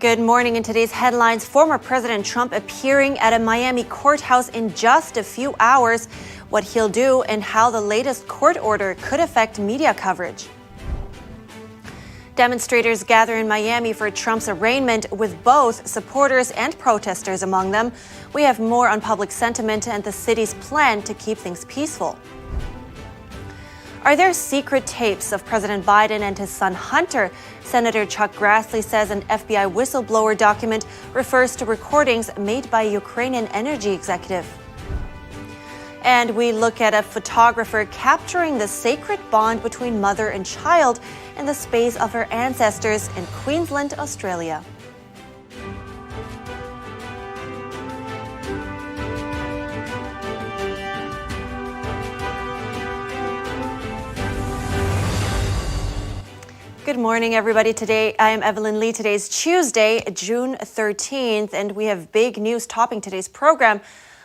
Good morning. In today's headlines, former President Trump appearing at a Miami courthouse in just a few hours, what he'll do and how the latest court order could affect media coverage. Demonstrators gather in Miami for Trump's arraignment, with both supporters and protesters among them. We have more on public sentiment and the city's plan to keep things peaceful. Are there secret tapes of President Biden and his son Hunter? Senator Chuck Grassley says an FBI whistleblower document refers to recordings made by a Ukrainian energy executive. And we look at a photographer capturing the sacred bond between mother and child in the space of her ancestors in Queensland, Australia. Good morning, everybody. Today, I am Evelyn Lee. Today's Tuesday, June 13th, and we have big news topping today's program.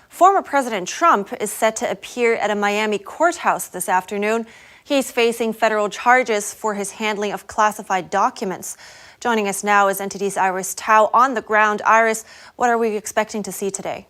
Former President Trump is set to appear at a Miami courthouse this afternoon. He's facing federal charges for his handling of classified documents. Joining us now is NTD's Iris Tao on the ground. Iris, what are we expecting to see today?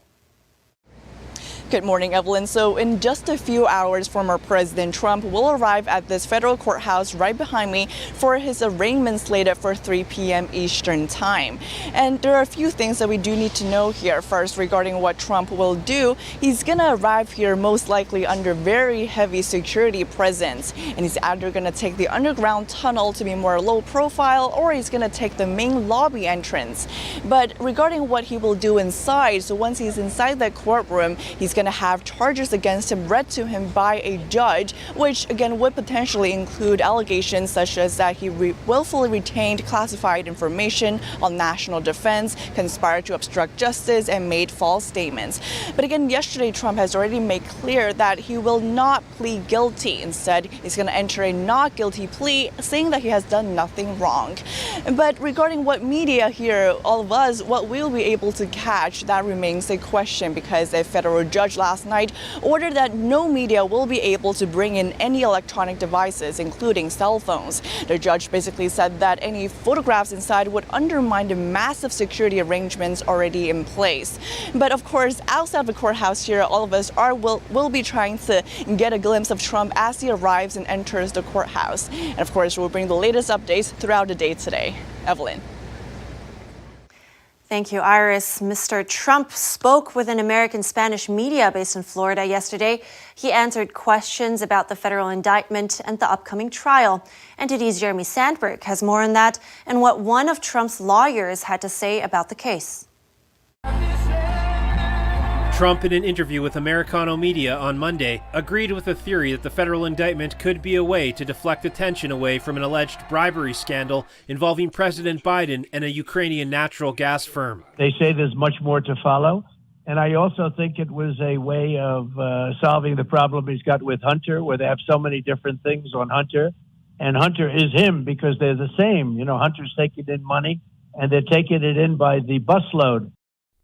Good morning, Evelyn. So in just a few hours, former President Trump will arrive at this federal courthouse right behind me for his arraignment slated for 3 p.m. Eastern time. And there are a few things that we do need to know here. First, regarding what Trump will do, he's going to arrive here most likely under very heavy security presence. And he's either going to take the underground tunnel to be more low profile, or he's going to take the main lobby entrance. But regarding what he will do inside, so once he's inside the courtroom, he's going to have charges against him read to him by a judge, which again would potentially include allegations such as that he willfully retained classified information on national defense, conspired to obstruct justice, and made false statements. But again, yesterday Trump has already made clear that he will not plead guilty. Instead, he's going to enter a not guilty plea, saying that he has done nothing wrong. But regarding what media here, all of us, what we'll be able to catch, that remains a question, because a federal judge last night ordered that no media will be able to bring in any electronic devices, including cell phones. The judge basically said that any photographs inside would undermine the massive security arrangements already in place. But of course, outside the courthouse here, all of us will be trying to get a glimpse of Trump as he arrives and enters the courthouse. And of course, we'll bring the latest updates throughout the day today. Evelyn. Thank you, Iris. Mr. Trump spoke with an American Spanish media based in Florida yesterday. He answered questions about the federal indictment and the upcoming trial. NTD's Jeremy Sandberg has more on that and what one of Trump's lawyers had to say about the case. Trump, in an interview with Americano media on Monday, agreed with the theory that the federal indictment could be a way to deflect attention away from an alleged bribery scandal involving President Biden and a Ukrainian natural gas firm. They say there's much more to follow. And I also think it was a way of solving the problem he's got with Hunter, where they have so many different things on Hunter. And Hunter is him because they're the same. You know, Hunter's taking in money and they're taking it in by the busload.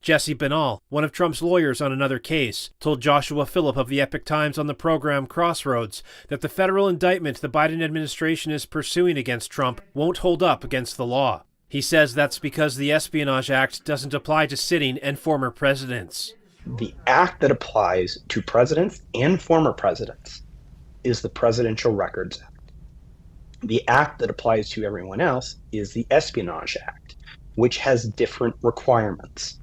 Jesse Benall, one of Trump's lawyers on another case, told Joshua Phillip of the Epic Times on the program Crossroads that the federal indictment the Biden administration is pursuing against Trump won't hold up against the law. He says that's because the Espionage Act doesn't apply to sitting and former presidents. The act that applies to presidents and former presidents is the Presidential Records Act. The act that applies to everyone else is the Espionage Act, which has different requirements.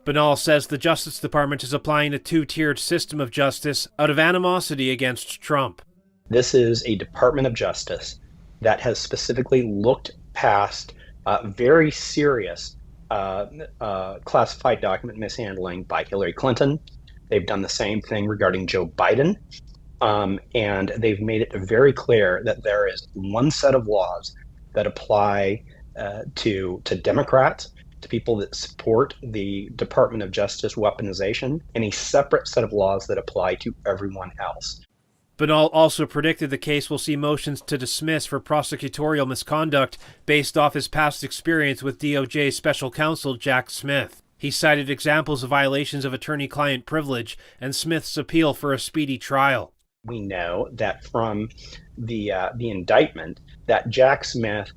Benall says the Justice Department is applying a two-tiered system of justice out of animosity against Trump. This is a Department of Justice that has specifically looked past very serious classified document mishandling by Hillary Clinton. They've done the same thing regarding Joe Biden. And they've made it very clear that there is one set of laws that apply to Democrats, to people that support the Department of Justice weaponization, and a separate set of laws that apply to everyone else. Benall also predicted the case will see motions to dismiss for prosecutorial misconduct based off his past experience with DOJ Special Counsel Jack Smith. He cited examples of violations of attorney-client privilege and Smith's appeal for a speedy trial. We know that from the indictment that Jack Smith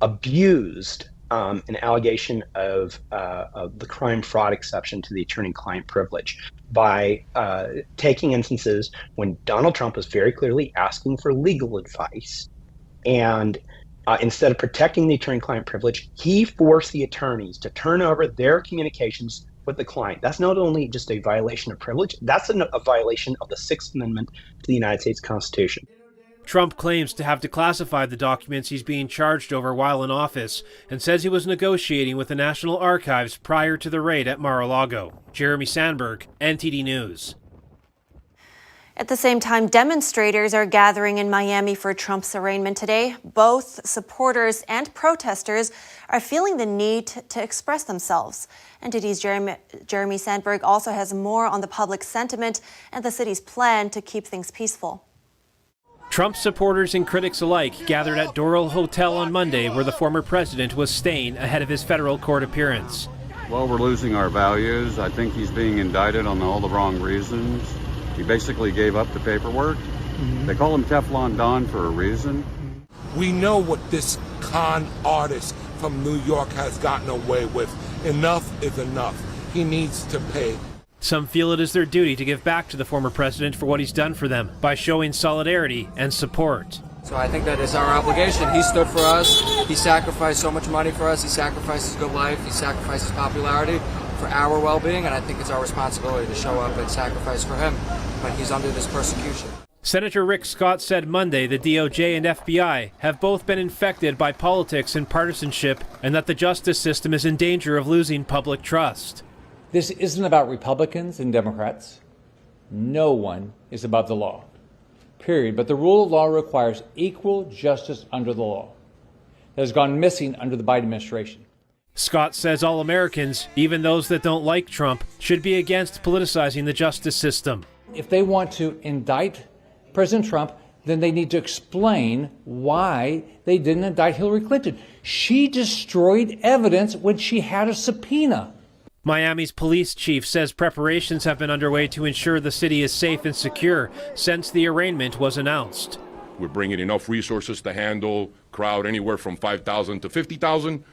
abused an allegation of the crime fraud exception to the attorney-client privilege by taking instances when Donald Trump was very clearly asking for legal advice, and instead of protecting the attorney-client privilege, he forced the attorneys to turn over their communications with the client. That's not only just a violation of privilege, that's a violation of the Sixth Amendment to the United States Constitution. Trump claims to have declassified the documents he's being charged over while in office and says he was negotiating with the National Archives prior to the raid at Mar-a-Lago. Jeremy Sandberg, NTD News. At the same time, demonstrators are gathering in Miami for Trump's arraignment today. Both supporters and protesters are feeling the need to express themselves. NTD's Jeremy Sandberg also has more on the public sentiment and the city's plan to keep things peaceful. Trump supporters and critics alike gathered at Doral Hotel on Monday, where the former president was staying ahead of his federal court appearance. Well, we're losing our values. I think he's being indicted on all the wrong reasons. He basically gave up the paperwork. They call him Teflon Don for a reason. We know what this con artist from New York has gotten away with. Enough is enough. He needs to pay. Some feel it is their duty to give back to the former president for what he's done for them by showing solidarity and support. So I think that is our obligation. He stood for us. He sacrificed so much money for us. He sacrificed his good life. He sacrificed his popularity for our well-being, and I think it's our responsibility to show up and sacrifice for him when he's under this persecution. Senator Rick Scott said Monday the DOJ and FBI have both been infected by politics and partisanship, and that the justice system is in danger of losing public trust. This isn't about Republicans and Democrats. No one is above the law, period. But the rule of law requires equal justice under the law. That has gone missing under the Biden administration. Scott says all Americans, even those that don't like Trump, should be against politicizing the justice system. If they want to indict President Trump, then they need to explain why they didn't indict Hillary Clinton. She destroyed evidence when she had a subpoena. Miami's police chief says preparations have been underway to ensure the city is safe and secure since the arraignment was announced. We're bringing enough resources to handle crowd anywhere from 5,000 to 50,000.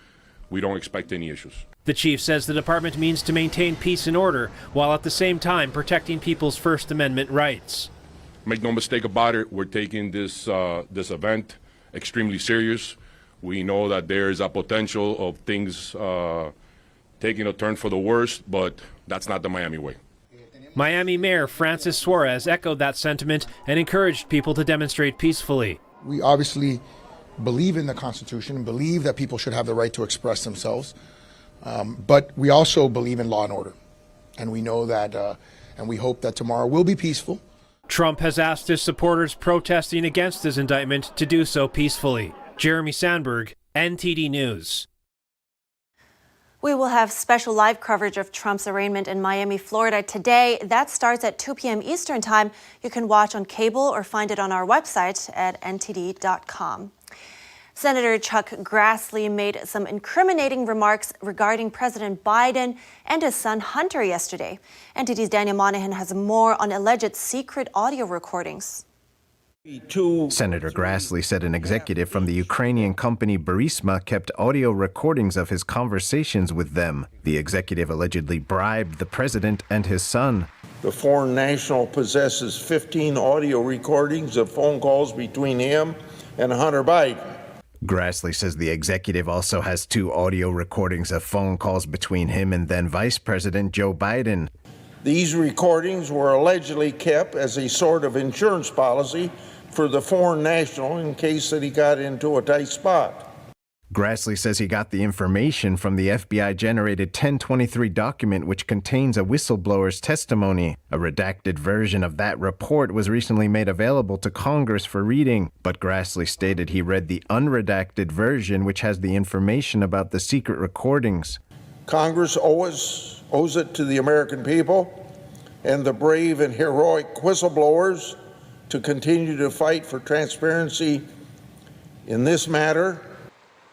We don't expect any issues. The chief says the department means to maintain peace and order while at the same time protecting people's First Amendment rights. Make no mistake about it, we're taking this event extremely serious. We know that there is a potential of things taking a turn for the worse, but that's not the Miami way. Miami Mayor Francis Suarez echoed that sentiment and encouraged people to demonstrate peacefully. We obviously believe in the Constitution and believe that people should have the right to express themselves, but we also believe in law and order. And we know that, and we hope that tomorrow will be peaceful. Trump has asked his supporters protesting against his indictment to do so peacefully. Jeremy Sandberg, NTD News. We will have special live coverage of Trump's arraignment in Miami, Florida today. That starts at 2 p.m. Eastern Time. You can watch on cable or find it on our website at ntd.com. Senator Chuck Grassley made some incriminating remarks regarding President Biden and his son Hunter yesterday. NTD's Daniel Monahan has more on alleged secret audio recordings. Senator Grassley said an executive from the Ukrainian company Burisma kept audio recordings of his conversations with them. The executive allegedly bribed the president and his son. The foreign national possesses 15 audio recordings of phone calls between him and Hunter Biden. Grassley says the executive also has 2 audio recordings of phone calls between him and then Vice President Joe Biden. These recordings were allegedly kept as a sort of insurance policy for the foreign national in case that he got into a tight spot. Grassley says he got the information from the FBI-generated 1023 document, which contains a whistleblower's testimony. A redacted version of that report was recently made available to Congress for reading, but Grassley stated he read the unredacted version, which has the information about the secret recordings. Congress owes it to the American people and the brave and heroic whistleblowers to continue to fight for transparency in this matter.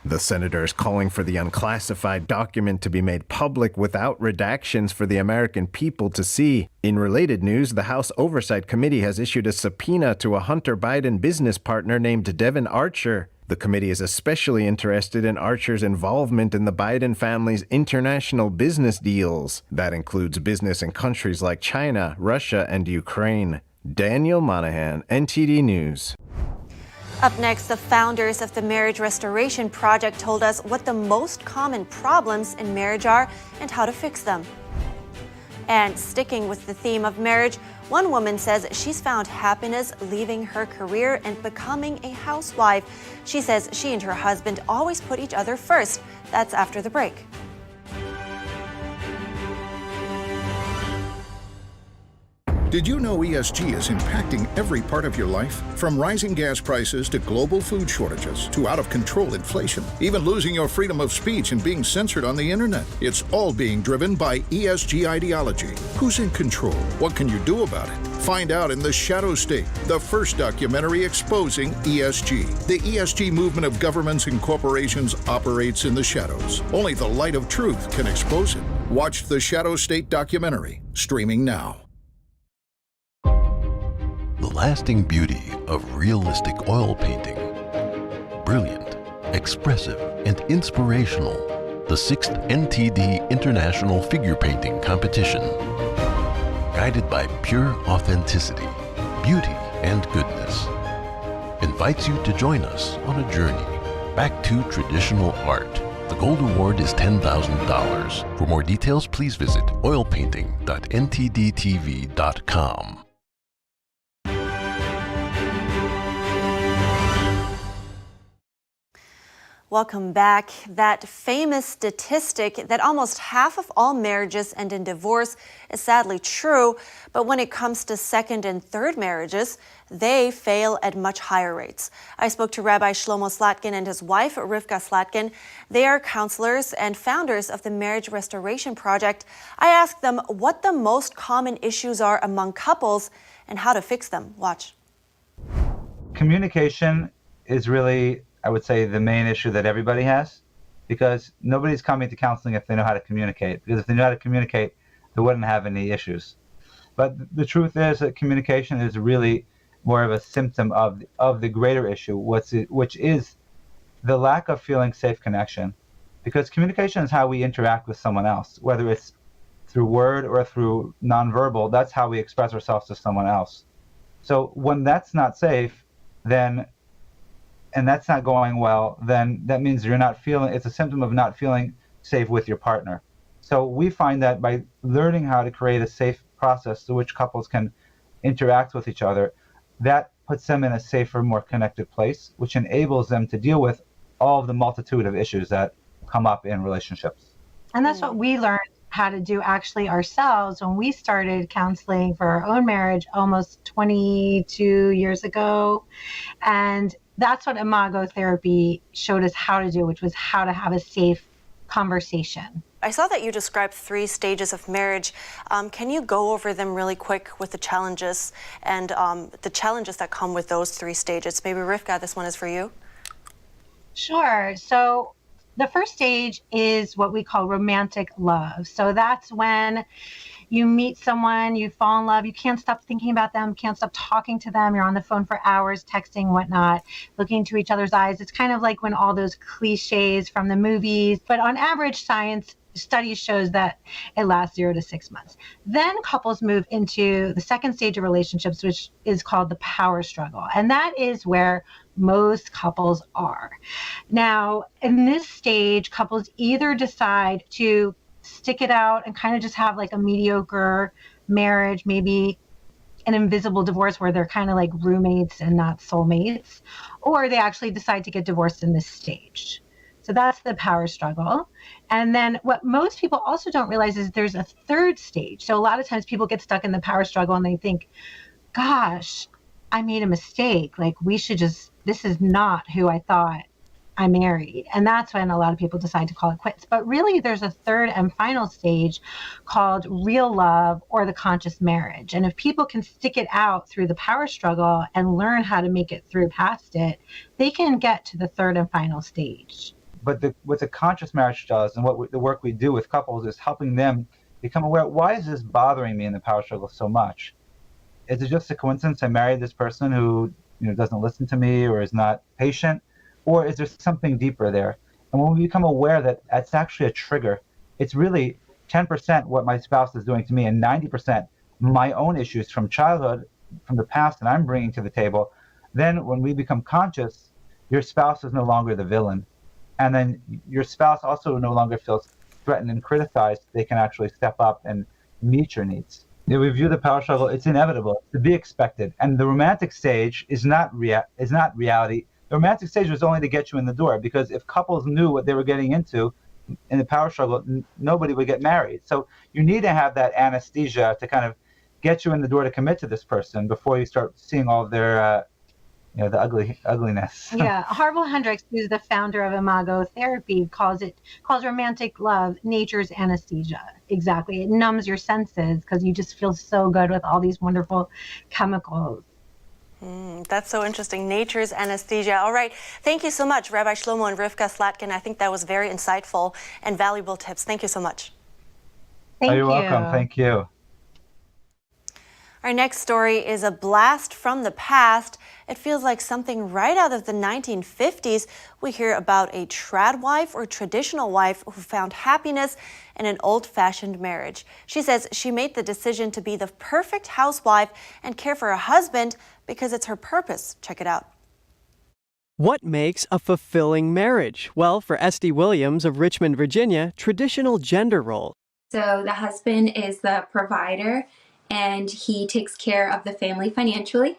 The senator is calling for the unclassified document to be made public without redactions for the American people to see. In related news, the House Oversight Committee has issued a subpoena to a Hunter Biden business partner named Devin Archer. The committee is especially interested in Archer's involvement in the Biden family's international business deals. That includes business in countries like China, Russia, and Ukraine. Daniel Monahan, NTD News. Up next, the founders of the Marriage Restoration Project told us what the most common problems in marriage are and how to fix them. And sticking with the theme of marriage, one woman says she's found happiness leaving her career and becoming a housewife. She says she and her husband always put each other first. That's after the break. Did you know ESG is impacting every part of your life? From rising gas prices to global food shortages to out-of-control inflation, even losing your freedom of speech and being censored on the internet. It's all being driven by ESG ideology. Who's in control? What can you do about it? Find out in The Shadow State, the first documentary exposing ESG. The ESG movement of governments and corporations operates in the shadows. Only the light of truth can expose it. Watch The Shadow State documentary, streaming now. The lasting beauty of realistic oil painting. Brilliant, expressive, and inspirational. The 6th NTD International Figure Painting Competition. Guided by pure authenticity, beauty, and goodness. Invites you to join us on a journey back to traditional art. The Gold Award is $10,000. For more details, please visit oilpainting.ntdtv.com. Welcome back. That famous statistic that almost half of all marriages end in divorce is sadly true, but when it comes to second and third marriages, they fail at much higher rates. I spoke to Rabbi Shlomo Slatkin and his wife, Rivka Slatkin. They are counselors and founders of the Marriage Restoration Project. I asked them what the most common issues are among couples and how to fix them. Watch. Communication is really, I would say, the main issue that everybody has, because nobody's coming to counseling if they know how to communicate. Because if they know how to communicate, they wouldn't have any issues. But the truth is that communication is really more of a symptom of the greater issue, which is the lack of feeling safe connection. Because communication is how we interact with someone else, whether it's through word or through nonverbal. That's how we express ourselves to someone else. So when that's not safe, and that's not going well, then that means it's a symptom of not feeling safe with your partner. So we find that by learning how to create a safe process through which couples can interact with each other, that puts them in a safer, more connected place, which enables them to deal with all of the multitude of issues that come up in relationships. And that's what we learned how to do actually ourselves when we started counseling for our own marriage almost 22 years ago. And that's what Imago therapy showed us how to do, which was how to have a safe conversation. I saw that you described 3 stages of marriage. Can you go over them really quick with the challenges and the challenges that come with those 3 stages? Maybe Rivka, this one is for you. Sure. So the first stage is what we call romantic love. So that's when you meet someone, you fall in love, you can't stop thinking about them, can't stop talking to them. You're on the phone for hours, texting, whatnot, looking into each other's eyes. It's kind of like when all those cliches from the movies, but on average, science studies shows that it lasts 0 to 6 months. Then couples move into the second stage of relationships, which is called the power struggle. And that is where most couples are. Now, in this stage, couples either decide to stick it out and kind of just have like a mediocre marriage, maybe an invisible divorce where they're kind of like roommates and not soulmates, or they actually decide to get divorced in this stage. So that's the power struggle. And then what most people also don't realize is there's a third stage. So a lot of times people get stuck in the power struggle and they think, gosh, I made a mistake. Like this is not who I thought I married. And that's when a lot of people decide to call it quits. But really there's a third and final stage called real love or the conscious marriage. And if people can stick it out through the power struggle and learn how to make it through past it, they can get to the third and final stage. But what the conscious marriage does, and the work we do with couples, is helping them become aware, why is this bothering me in the power struggle so much? Is it just a coincidence I married this person who doesn't listen to me or is not patient? Or is there something deeper there? And when we become aware that that's actually a trigger, it's really 10% what my spouse is doing to me and 90% my own issues from childhood, from the past that I'm bringing to the table, then when we become conscious, your spouse is no longer the villain. And then your spouse also no longer feels threatened and criticized. They can actually step up and meet your needs. If we view the power struggle, it's inevitable, it's to be expected. And the romantic stage is not reality. The romantic stage was only to get you in the door, because if couples knew what they were getting into in the power struggle, nobody would get married. So you need to have that anesthesia to kind of get you in the door to commit to this person before you start seeing all of their, the ugliness. Yeah, Harville Hendricks, who's the founder of Imago Therapy, calls romantic love nature's anesthesia. Exactly, it numbs your senses because you just feel so good with all these wonderful chemicals. That's so interesting. Nature's anesthesia. All right. Thank you so much, Rabbi Shlomo and Rivka Slatkin. I think that was very insightful and valuable tips. Thank you so much. You're welcome. Thank you. Our next story is a blast from the past. It feels like something right out of the 1950s. We hear about a trad wife or traditional wife who found happiness in an old-fashioned marriage. She says she made the decision to be the perfect housewife and care for her husband because it's her purpose. Check it out. What makes a fulfilling marriage? Well, for Esty Williams of Richmond, Virginia, traditional gender role. So the husband is the provider, and he takes care of the family financially.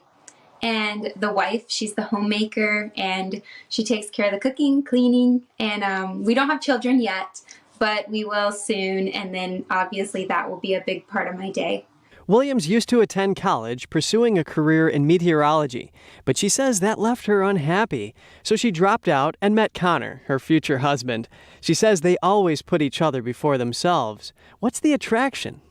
And the wife, she's the homemaker, and she takes care of the cooking, cleaning, and we don't have children yet, but we will soon, and then obviously that will be a big part of my day. Williams used to attend college, pursuing a career in meteorology, but she says that left her unhappy. So she dropped out and met Connor, her future husband. She says they always put each other before themselves. What's the attraction?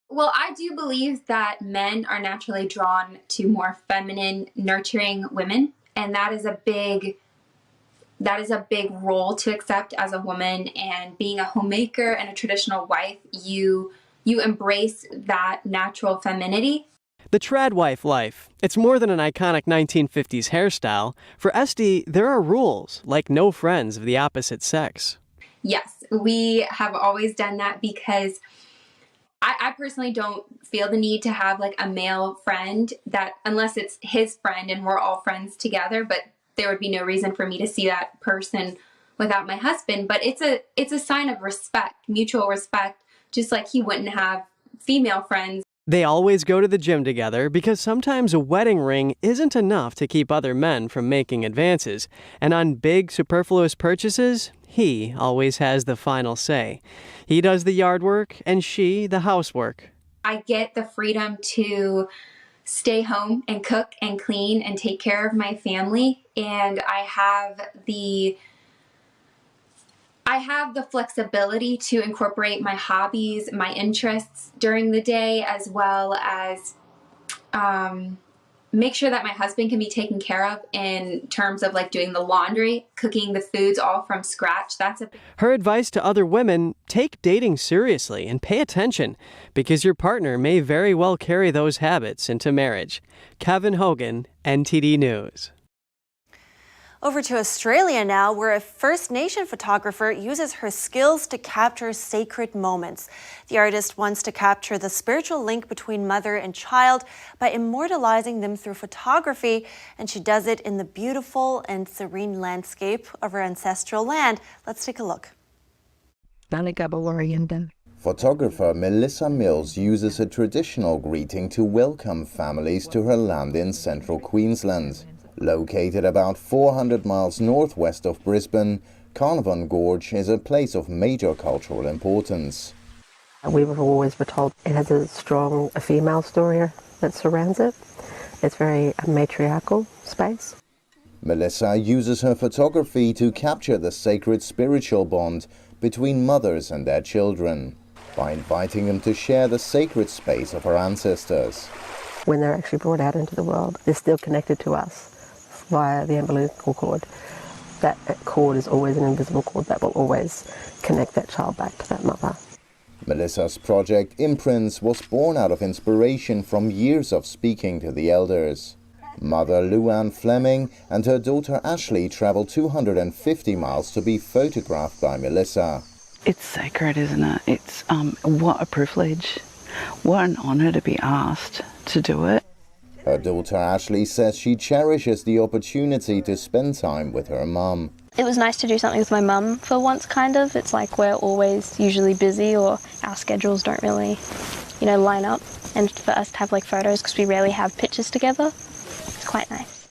Well, I do believe that men are naturally drawn to more feminine, nurturing women, and that is a big role to accept as a woman. And being a homemaker and a traditional wife, you embrace that natural femininity. The trad wife life. It's more than an iconic 1950s hairstyle. For Esty, there are rules, like no friends of the opposite sex. Yes, we have always done that because I personally don't feel the need to have like a male friend, that unless it's his friend and we're all friends together, but there would be no reason for me to see that person without my husband. But it's a sign of respect, mutual respect, just like he wouldn't have female friends. They always go to the gym together because sometimes a wedding ring isn't enough to keep other men from making advances. And on big superfluous purchases, he always has the final say. He does the yard work and she the housework. I get the freedom to stay home and cook and clean and take care of my family. And I have the flexibility to incorporate my hobbies, my interests during the day, as well as make sure that my husband can be taken care of in terms of like doing the laundry, cooking the foods all from scratch. Her advice to other women: take dating seriously and pay attention, because your partner may very well carry those habits into marriage. Kevin Hogan, NTD News. Over to Australia now, where a First Nation photographer uses her skills to capture sacred moments. The artist wants to capture the spiritual link between mother and child by immortalizing them through photography, and she does it in the beautiful and serene landscape of her ancestral land. Let's take a look. Photographer Melissa Mills uses a traditional greeting to welcome families to her land in central Queensland. Located about 400 miles northwest of Brisbane, Carnarvon Gorge is a place of major cultural importance. We were always told it has a strong female story that surrounds it. It's very matriarchal space. Melissa uses her photography to capture the sacred spiritual bond between mothers and their children by inviting them to share the sacred space of her ancestors. When they're actually brought out into the world, they're still connected to us via the umbilical cord. That cord is always an invisible cord that will always connect that child back to that mother. Melissa's project Imprints was born out of inspiration from years of speaking to the elders. Mother Luann Fleming and her daughter Ashley traveled 250 miles to be photographed by Melissa. It's sacred, isn't it? It's what a privilege. What an honor to be asked to do it. Her daughter Ashley says she cherishes the opportunity to spend time with her mum. It was nice to do something with my mum for once, kind of. It's like we're always usually busy, or our schedules don't really, line up. And for us to have photos, because we rarely have pictures together, it's quite nice.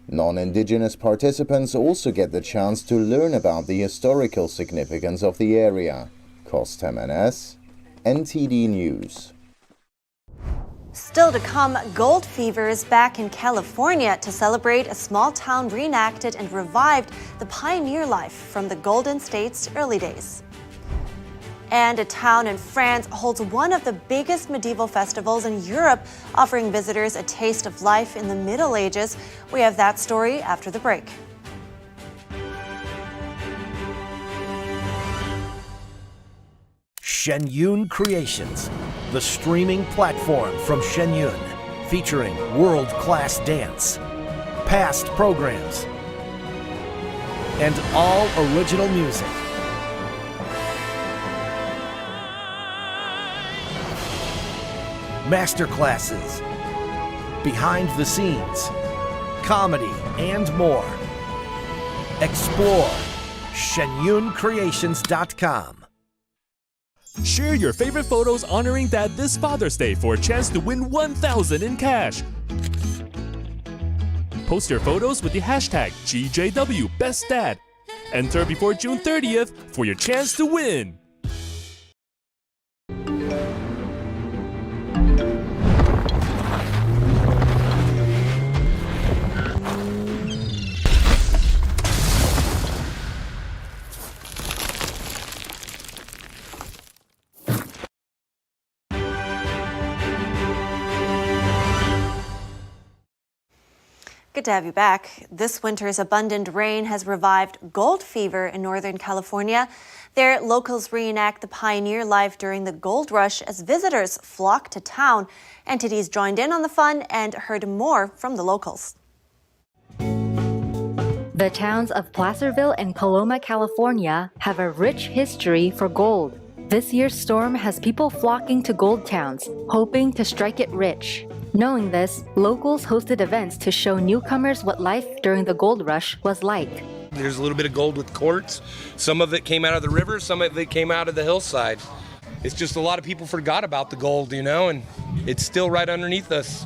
Non-Indigenous participants also get the chance to learn about the historical significance of the area. Kostem NS, NTD News. Still to come, gold fever is back in California to celebrate a small town reenacted and revived the pioneer life from the Golden State's early days. And a town in France holds one of the biggest medieval festivals in Europe, offering visitors a taste of life in the Middle Ages. We have that story after the break. Shenyun Creations, the streaming platform from Shenyun, featuring world-class dance, past programs, and all original music. Masterclasses, behind the scenes, comedy, and more. Explore shenyuncreations.com. Share your favorite photos honoring Dad this Father's Day for a chance to win $1,000 in cash. Post your photos with the hashtag GJWBestDad. Enter before June 30th for your chance to win. Good to have you back. This winter's abundant rain has revived gold fever in Northern California. There, locals reenact the pioneer life during the gold rush as visitors flock to town. NTD's joined in on the fun and heard more from the locals. The towns of Placerville and Coloma, California have a rich history for gold. This year's storm has people flocking to gold towns, hoping to strike it rich. Knowing this, locals hosted events to show newcomers what life during the gold rush was like. There's a little bit of gold with quartz. Some of it came out of the river, some of it came out of the hillside. It's just a lot of people forgot about the gold, and it's still right underneath us.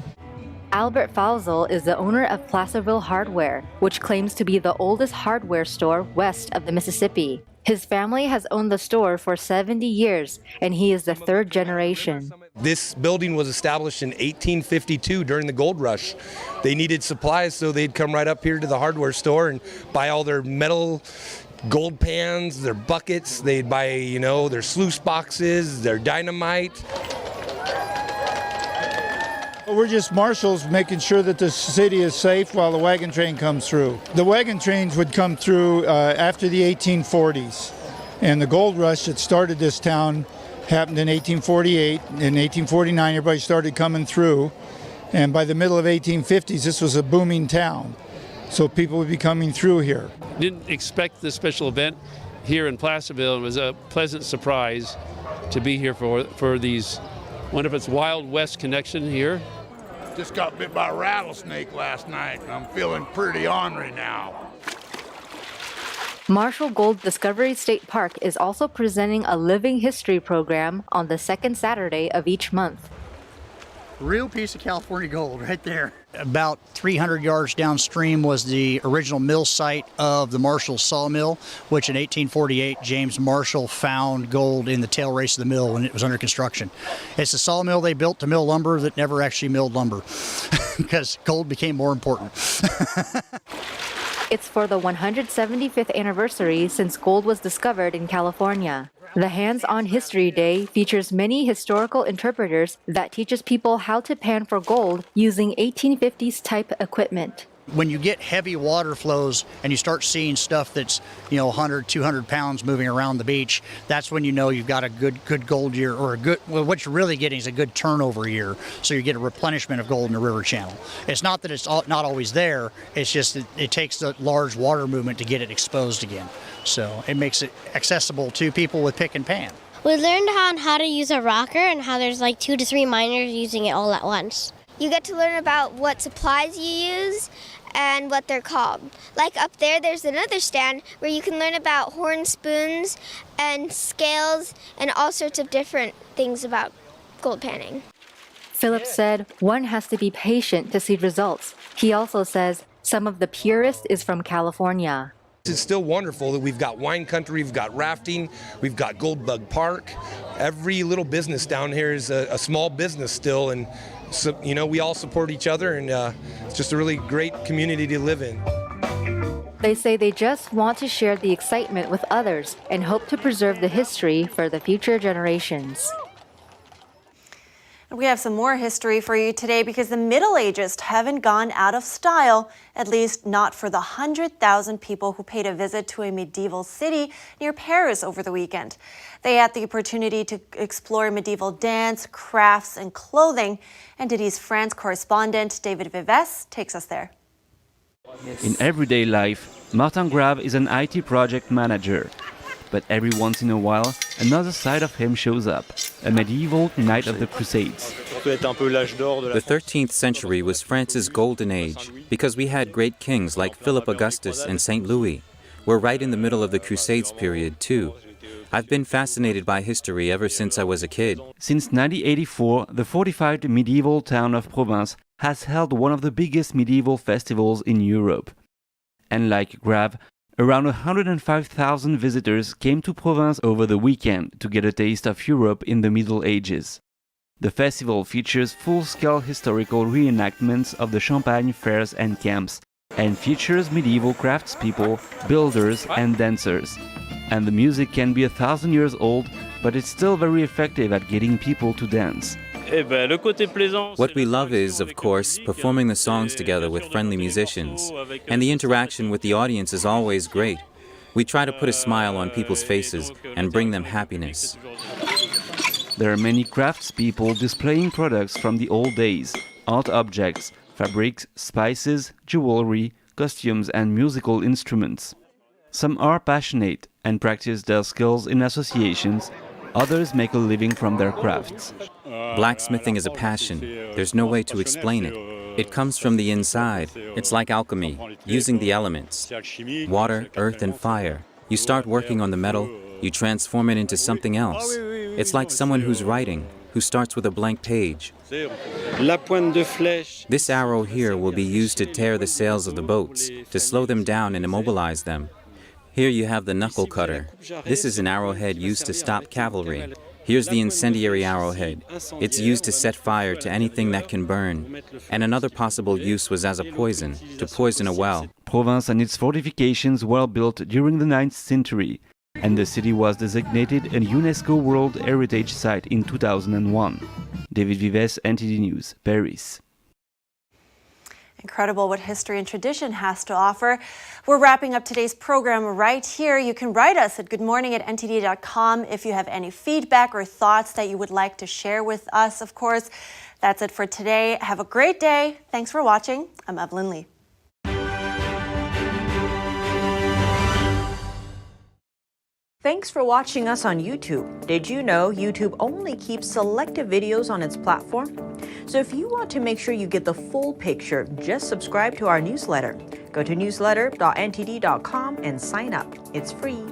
Albert Falzel is the owner of Placerville Hardware, which claims to be the oldest hardware store west of the Mississippi. His family has owned the store for 70 years, and he is the third generation. This building was established in 1852 during the gold rush. They needed supplies, so they'd come right up here to the hardware store and buy all their metal gold pans, their buckets. They'd buy, their sluice boxes, their dynamite. We're just marshals making sure that the city is safe while the wagon train comes through. The wagon trains would come through after the 1840s. And the gold rush that started this town happened in 1848. In 1849, everybody started coming through. And by the middle of 1850s, this was a booming town. So people would be coming through here. Didn't expect this special event here in Placerville. It was a pleasant surprise to be here for these, one of its Wild West connection here. Just got bit by a rattlesnake last night, and I'm feeling pretty ornery now. Marshall Gold Discovery State Park is also presenting a living history program on the second Saturday of each month. Real piece of California gold right there. About 300 yards downstream was the original mill site of the Marshall Sawmill, which in 1848 James Marshall found gold in the tail race of the mill when it was under construction. It's a sawmill they built to mill lumber that never actually milled lumber because gold became more important. It's for the 175th anniversary since gold was discovered in California. The Hands-On History Day features many historical interpreters that teaches people how to pan for gold using 1850s type equipment. When you get heavy water flows and you start seeing stuff that's, 100, 200 pounds moving around the beach, that's when you know you've got a good gold year, or what you're really getting is a good turnover year. So you get a replenishment of gold in the river channel. It's not that it's not always there, it's just that it takes the large water movement to get it exposed again. So it makes it accessible to people with pick and pan. We learned on how to use a rocker and how there's like 2 to 3 miners using it all at once. You get to learn about what supplies you use and what they're called. Like up there's another stand where you can learn about horn spoons and scales and all sorts of different things about gold panning. Philip said one has to be patient to see results. He also says some of the purest is from California. It's still wonderful that we've got wine country, we've got rafting, we've got Gold Bug Park. Every little business down here is a small business still, and so, we all support each other, and it's just a really great community to live in. They say they just want to share the excitement with others and hope to preserve the history for the future generations. We have some more history for you today because the Middle Ages haven't gone out of style, at least not for the 100,000 people who paid a visit to a medieval city near Paris over the weekend. They had the opportunity to explore medieval dance, crafts, and clothing. NTD's France correspondent David Vives takes us there. In everyday life, Martin Grave is an IT project manager. But every once in a while, another side of him shows up, a medieval knight of the Crusades. The 13th century was France's golden age because we had great kings like Philip Augustus and St. Louis. We're right in the middle of the Crusades period, too. I've been fascinated by history ever since I was a kid. Since 1984, the fortified medieval town of Provence has held one of the biggest medieval festivals in Europe. And like Grave, around 105,000 visitors came to Provence over the weekend to get a taste of Europe in the Middle Ages. The festival features full-scale historical reenactments of the Champagne fairs and camps, and features medieval craftspeople, builders, and dancers. And the music can be 1,000 years old, but it's still very effective at getting people to dance. What we love is, of course, performing the songs together with friendly musicians. And the interaction with the audience is always great. We try to put a smile on people's faces and bring them happiness. There are many craftspeople displaying products from the old days, art objects, fabrics, spices, jewelry, costumes, and musical instruments. Some are passionate and practice their skills in associations. Others make a living from their crafts. Blacksmithing is a passion. There's no way to explain it. It comes from the inside. It's like alchemy, using the elements. Water, earth, and fire. You start working on the metal, you transform it into something else. It's like someone who's writing, who starts with a blank page. This arrow here will be used to tear the sails of the boats, to slow them down and immobilize them. Here you have the knuckle cutter. This is an arrowhead used to stop cavalry. Here's the incendiary arrowhead. It's used to set fire to anything that can burn. And another possible use was as a poison, to poison a well. Provence and its fortifications were built during the 9th century, and the city was designated a UNESCO World Heritage Site in 2001. David Vives, NTD News, Paris. Incredible what history and tradition has to offer. We're wrapping up today's program right here. You can write us at goodmorning@ntd.com if you have any feedback or thoughts that you would like to share with us, of course. That's it for today. Have a great day. Thanks for watching. I'm Evelyn Lee. Thanks for watching us on YouTube. Did you know YouTube only keeps selective videos on its platform? So if you want to make sure you get the full picture, just subscribe to our newsletter. Go to newsletter.ntd.com and sign up. It's free.